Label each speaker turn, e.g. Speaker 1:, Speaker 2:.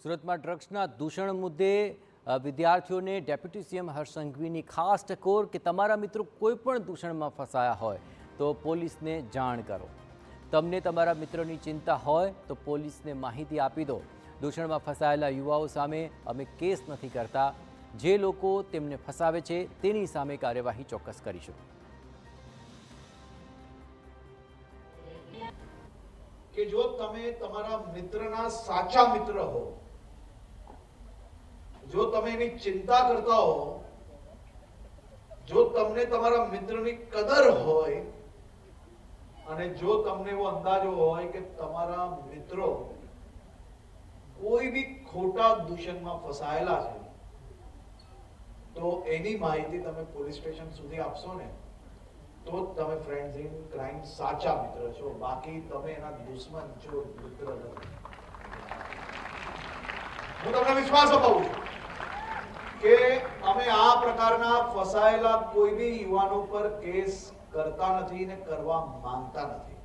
Speaker 1: સુરતમાં ડ્રગ્સના દૂષણ મુદ્દે વિદ્યાર્થીઓને ડેપ્યુટી સીએમ હર્ષ સંઘવીની ખાસ ટકોર કે તમારા મિત્રો કોઈ પણ દૂષણમાં ફસાયા હોય તો પોલીસને જાણ કરો। તમને તમારા મિત્રોની ચિંતા હોય તો પોલીસને માહિતી આપી દો। દૂષણમાં ફસાયેલા યુવાઓ સામે અમે કેસ નથી કરતા, જે લોકો તેમને ફસાવે છે તેની સામે કાર્યવાહી ચોક્કસ કરીશું।
Speaker 2: કે જો તમે તમારા મિત્રના સાચા મિત્ર હો, જો તમે એની ચિંતા કરતા હો, જો તમને તમારા મિત્રની કદર હોય અને જો તમને એવો અંદાજો હોય કે તમારા મિત્રો કોઈ બી ખોટા દૂષણમાં ફસાયેલા છે, તો એની માહિતી તમે પોલીસ સ્ટેશન સુધી આપશો ને તો તમે ફ્રેન્ડ્સ ઇન ક્રાઇમ સાચા મિત્ર છો, બાકી તમે એના દુશ્મન છો, મિત્ર નથી। હું તમને વિશ્વાસ અપાવું છું કે અમે આ પ્રકારના ફસાયેલા કોઈ બી યુવાનો પર કેસ કરતા નથી ને કરવા માંગતા નથી।